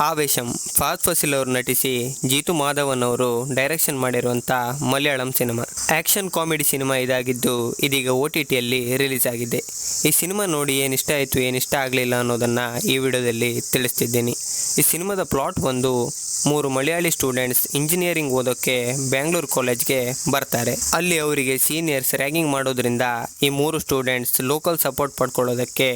ಆವೇಶಂ ಫಹದ್ fossil ಅವರು ನಟಿಸಿ ಜೀತು ಮಾಧವನ್ ಅವರು direction ಮಾಡಿರುವಂಥ Malayalam cinema. Action comedy cinema ಇದಾಗಿದ್ದು ಇದೀಗ OTTಯಲ್ಲಿ ರಿಲೀಸ್ ಆಗಿದೆ. ಈ ಸಿನಿಮಾ ನೋಡಿ ಏನಿಷ್ಟ ಆಯಿತು ಏನಿಷ್ಟ ಆಗಲಿಲ್ಲ ಅನ್ನೋದನ್ನು ಈ ವಿಡಿಯೋದಲ್ಲಿ ತಿಳಿಸ್ತಿದ್ದೀನಿ. ಈ ಸಿನಿಮಾದ ಪ್ಲಾಟ್ ಬಂದು 3 ಮಲಯಾಳಿ ಸ್ಟೂಡೆಂಟ್ಸ್ ಇಂಜಿನಿಯರಿಂಗ್ ಓದೋಕ್ಕೆ ಬ್ಯಾಂಗ್ಳೂರು ಕಾಲೇಜ್ಗೆ ಬರ್ತಾರೆ. ಅಲ್ಲಿ ಅವರಿಗೆ ಸೀನಿಯರ್ಸ್ ರ್ಯಾಗಿಂಗ್ ಮಾಡೋದ್ರಿಂದ ಈ 3 ಸ್ಟೂಡೆಂಟ್ಸ್ ಲೋಕಲ್ ಸಪೋರ್ಟ್ ಪಡ್ಕೊಳ್ಳೋದಕ್ಕೆ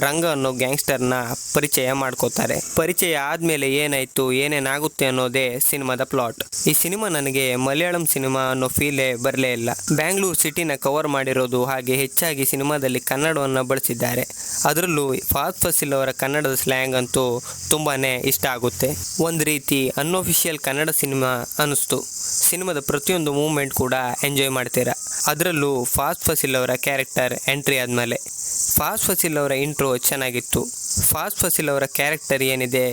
ರಂಗ ಅನ್ನೋ ಗ್ಯಾಂಗ್ಸ್ಟರ್ನ ಪರಿಚಯ ಮಾಡ್ಕೋತಾರೆ. ಪರಿಚಯ ಆದಮೇಲೆ ಏನಾಯಿತು ಏನೇನಾಗುತ್ತೆ ಅನ್ನೋದೇ ಸಿನಿಮಾದ ಪ್ಲಾಟ್. ಈ ಸಿನಿಮಾ ನನಗೆ ಮಲಯಾಳಂ ಸಿನಿಮಾ ಅನ್ನೋ ಫೀಲೇ ಬರಲೇ ಇಲ್ಲ. ಬ್ಯಾಂಗ್ಳೂರು ಸಿಟಿನ ಕವರ್ ಮಾಡಿರೋದು, ಹಾಗೆ ಹೆಚ್ಚಾಗಿ ಸಿನಿಮಾದಲ್ಲಿ ಕನ್ನಡವನ್ನು ಬಳಸಿದ್ದಾರೆ. ಅದರಲ್ಲೂ ಫಹದ್ ಫಾಸಿಲ್ ಅವರ ಕನ್ನಡದ ಸ್ಲ್ಯಾಂಗ್ ಅಂತೂ ತುಂಬಾ ಇಷ್ಟ ಆಗುತ್ತೆ. ಒಂದು ರೀತಿ ಅನ್ಅಫಿಷಿಯಲ್ ಕನ್ನಡ ಸಿನಿಮಾ ಅನ್ನಿಸ್ತು. ಸಿನಿಮಾದ ಪ್ರತಿಯೊಂದು ಮೂವ್ಮೆಂಟ್ ಕೂಡ ಎಂಜಾಯ್ ಮಾಡ್ತೀರಾ. ಅದರಲ್ಲೂ ಫಹದ್ ಫಾಸಿಲ್ ಅವರ ಕ್ಯಾರೆಕ್ಟರ್ ಎಂಟ್ರಿ ಆದಮೇಲೆ ಫಹದ್ ಫಾಸಿಲ್ ಅವರ ಇಂಟ್ರೋ ಚೆನ್ನಾಗಿತ್ತು. ಫಹದ್ ಫಾಸಿಲ್ ಅವರ ಕ್ಯಾರೆಕ್ಟರ್ ಏನಿದೆ,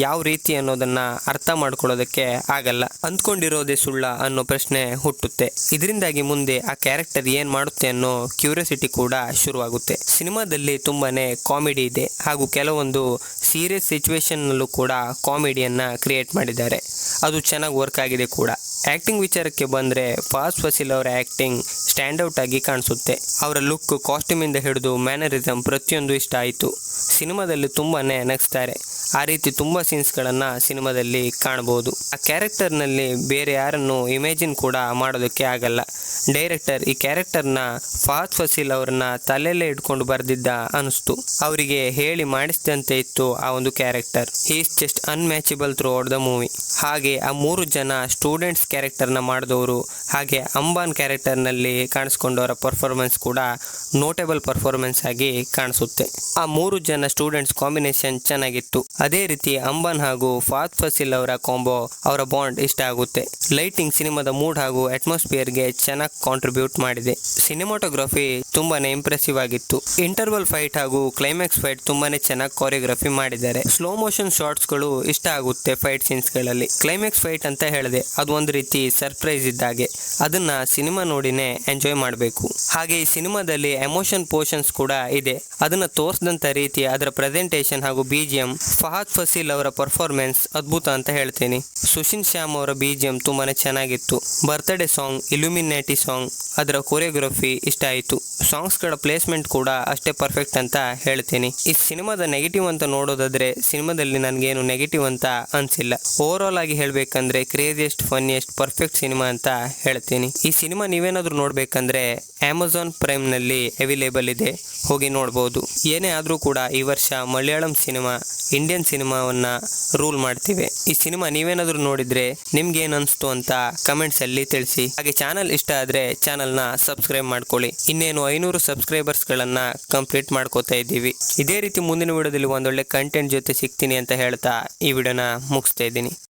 ಯಾವ ರೀತಿ ಅನ್ನೋದನ್ನು ಅರ್ಥ ಮಾಡ್ಕೊಳ್ಳೋದಕ್ಕೆ ಆಗಲ್ಲ. ಅಂದ್ಕೊಂಡಿರೋದೇ ಸುಳ್ಳ ಅನ್ನೋ ಪ್ರಶ್ನೆ ಹುಟ್ಟುತ್ತೆ. ಇದರಿಂದಾಗಿ ಮುಂದೆ ಆ ಕ್ಯಾರೆಕ್ಟರ್ ಏನು ಮಾಡುತ್ತೆ ಅನ್ನೋ ಕ್ಯೂರಿಯಾಸಿಟಿ ಕೂಡ ಶುರುವಾಗುತ್ತೆ. ಸಿನಿಮಾದಲ್ಲಿ ತುಂಬಾ ಕಾಮಿಡಿ ಇದೆ, ಹಾಗೂ ಕೆಲವೊಂದು ಸೀರಿಯಸ್ ಸಿಚುವೇಶನ್ನಲ್ಲೂ ಕೂಡ ಕಾಮಿಡಿಯನ್ನು ಕ್ರಿಯೇಟ್ ಮಾಡಿದ್ದಾರೆ. ಅದು ಚೆನ್ನಾಗಿ ವರ್ಕ್ ಆಗಿದೆ ಕೂಡ. ಆ್ಯಕ್ಟಿಂಗ್ ವಿಚಾರಕ್ಕೆ ಬಂದರೆ ಫಹದ್ ಫಾಸಿಲ್ ಅವರ ಆ್ಯಕ್ಟಿಂಗ್ ಸ್ಟ್ಯಾಂಡ್ಔಟ್ ಆಗಿ ಕಾಣಿಸುತ್ತೆ. ಅವರ ಲುಕ್, ಕಾಸ್ಟ್ಯೂಮಿಂದ ಹಿಡಿದು ಮ್ಯಾನರಿಸಮ್ ಪ್ರತಿಯೊಂದು ಇಷ್ಟ ಆಯಿತು. ಸಿನಿಮಾದಲ್ಲಿ ತುಂಬಾ ನಗಿಸ್ತಾರೆ. ಆ ರೀತಿ ತುಂಬ ಸೀನ್ಸ್ಗಳನ್ನು ಸಿನಿಮಾದಲ್ಲಿ ಕಾಣ್ಬೋದು. ಆ ಕ್ಯಾರೆಕ್ಟರ್ನಲ್ಲಿ ಬೇರೆ ಯಾರನ್ನು ಇಮ್ಯಾಜಿನ್ ಕೂಡ ಮಾಡೋದಕ್ಕೆ ಆಗಲ್ಲ. ಡೈರೆಕ್ಟರ್ ಈ ಕ್ಯಾರೆಕ್ಟರ್ನ ಫಹದ್ ಫಾಸಿಲ್ ಅವರನ್ನ ತಲೆಯಲ್ಲೇ ಇಟ್ಕೊಂಡು ಬರೆದಿದ್ದ ಅನಿಸ್ತು. ಅವರಿಗೆ ಹೇಳಿ ಮಾಡಿಸಿದಂತೆ ಇತ್ತು ಆ ಒಂದು character. He is just unmatchable throughout the movie. ಹಾಗೆ ಆ 3 ಜನ ಸ್ಟೂಡೆಂಟ್ಸ್ ಕ್ಯಾರೆಕ್ಟರ್ನ ಮಾಡಿದವರು, ಹಾಗೆ ಅಂಬಾನ್ ಕ್ಯಾರೆಕ್ಟರ್ನಲ್ಲಿ ಕಾಣಿಸ್ಕೊಂಡವರ ಪರ್ಫಾರ್ಮೆನ್ಸ್ ಕೂಡ ನೋಟೇಬಲ್ ಪರ್ಫಾರ್ಮೆನ್ಸ್ ಆಗಿ ಕಾಣಿಸುತ್ತೆ. ಆ 3 ಜನ ಸ್ಟೂಡೆಂಟ್ಸ್ ಕಾಂಬಿನೇಷನ್ ಚೆನ್ನಾಗಿತ್ತು. ಅದೇ ರೀತಿ ಅಂಬಾನ್ ಹಾಗೂ ಫಹದ್ ಫಾಸಿಲ್ ಅವರ ಕಾಂಬೋ, ಅವರ ಬಾಂಡ್ ಇಷ್ಟ ಆಗುತ್ತೆ. ಲೈಟಿಂಗ್ ಸಿನಿಮಾದ ಮೂಡ್ ಹಾಗೂ ಅಟ್ಮಾಸ್ಫಿಯರ್ಗೆ ಚೆನ್ನಾಗಿ ಕಾಂಟ್ರಿಬ್ಯೂಟ್ ಮಾಡಿದೆ. ಸಿನಿಮಾಟೋಗ್ರಫಿ ತುಂಬಾನೇ ಇಂಪ್ರೆಸಿವ್ ಆಗಿತ್ತು. ಇಂಟರ್ವಲ್ ಫೈಟ್ ಹಾಗೂ ಕ್ಲೈಮ್ಯಾಕ್ಸ್ ಫೈಟ್ ತುಂಬಾನೇ ಚೆನ್ನಾಗಿ ಕೊರಿಯೋಗ್ರಫಿ ಮಾಡಿದ್ದಾರೆ. ಸ್ಲೋ ಮೋಷನ್ ಶಾರ್ಟ್ಸ್ಗಳು ಇಷ್ಟ ಆಗುತ್ತೆ ಫೈಟ್ ಸೀನ್ಸ್ಗಳಲ್ಲಿ. ಕ್ಲೈಮ್ಯಾಕ್ಸ್ ಫೈಟ್ ಅಂತ ಹೇಳಿದೆ, ಅದು ಒಂದು ರೀತಿ ಸರ್ಪ್ರೈಸ್ ಇದ್ದಾಗೆ. ಅದನ್ನ ಸಿನಿಮಾ ನೋಡಿನೇ ಎಂಜಾಯ್ ಮಾಡಬೇಕು. ಹಾಗೆ ಈ ಸಿನಿಮಾದಲ್ಲಿ ಎಮೋಷನ್ ಪೋರ್ಷನ್ಸ್ ಕೂಡ ಇದೆ. ಅದನ್ನ ತೋರಿಸಿದಂಥ ರೀತಿ, ಅದರ ಪ್ರೆಸೆಂಟೇಷನ್ ಹಾಗೂ BGM, ಫಹದ್ ಫಾಸಿಲ್ ಅವರ ಪರ್ಫಾರ್ಮೆನ್ಸ್ ಅದ್ಭುತ ಅಂತ ಹೇಳ್ತೀನಿ. ಸುಶೀಲ್ ಶ್ಯಾಮ್ ಅವರ BGM ತುಂಬಾನೇ ಚೆನ್ನಾಗಿತ್ತು. ಬರ್ತ್ಡೇ ಸಾಂಗ್, ಇಲ್ಯುಮಿನೇಟಿ ಸಾಂಗ್, ಅದರ ಕೊರಿಯೋಗ್ರಫಿ ಇಷ್ಟ ಆಯಿತು. ಸಾಂಗ್ಸ್ಗಳ ಪ್ಲೇಸ್ಮೆಂಟ್ ಕೂಡ ಅಷ್ಟೇ ಪರ್ಫೆಕ್ಟ್ ಅಂತ ಹೇಳ್ತೀನಿ. ಈ ಸಿನಿಮಾದ ನೆಗೆಟಿವ್ ಅಂತ ನೋಡೋದಾದ್ರೆ ಸಿನಿಮಾದಲ್ಲಿ ನನಗೇನು ನೆಗೆಟಿವ್ ಅಂತ ಅನಿಸಿಲ್ಲ. ಓವರ್ ಆಲ್ ಆಗಿ ಹೇಳಬೇಕಂದ್ರೆ ಕ್ರೇಜಿಯೆಸ್ಟ್, ಫನ್ನಿಯೆಸ್ಟ್, ಪರ್ಫೆಕ್ಟ್ ಸಿನಿಮಾ ಅಂತ ಹೇಳ್ತೀನಿ. ಈ ಸಿನಿಮಾ ನೀವೇನಾದರೂ ನೋಡಬೇಕಂದ್ರೆ ಅಮೆಜಾನ್ ಪ್ರೈಮ್ನಲ್ಲಿ ಅವೈಲೇಬಲ್ ಇದೆ, ಹೋಗಿ ನೋಡ್ಬೋದು. ಏನೇ ಆದರೂ ಕೂಡ ಈ ವರ್ಷ ಮಲಯಾಳಂ ಸಿನಿಮಾ ಇಂಡಿಯನ್ ಸಿನಿಮಾವನ್ನು ರೂಲ್ ಮಾಡ್ತಿವೆ. ಈ ಸಿನಿಮಾ ನೀವೇನಾದರೂ ನೋಡಿದರೆ ನಿಮ್ಗೇನು ಅನಿಸ್ತು ಅಂತ ಕಮೆಂಟ್ಸಲ್ಲಿ ತಿಳಿಸಿ. ಹಾಗೆ ಚಾನಲ್ ಇಷ್ಟ ಆದರೆ ಚಾನಲ್ನ ಸಬ್ಸ್ಕ್ರೈಬ್ ಮಾಡ್ಕೊಳ್ಳಿ. ಇನ್ನೇನು 500 ಸಬ್ಸ್ಕ್ರೈಬರ್ಸ್ಗಳನ್ನು ಕಂಪ್ಲೀಟ್ ಮಾಡ್ಕೋತಾ ಇದ್ದೀವಿ. ಇದೇ ರೀತಿ ಮುಂದಿನ ವಿಡಿಯೋದಲ್ಲಿ ಒಂದೊಳ್ಳೆ ಕಂಟೆಂಟ್ ಜೊತೆ ಸಿಗ್ತೀನಿ ಅಂತ ಹೇಳ್ತಾ ಈ ವಿಡಿಯೋನ ಮುಗಿಸ್ತಾ ಇದ್ದೀನಿ.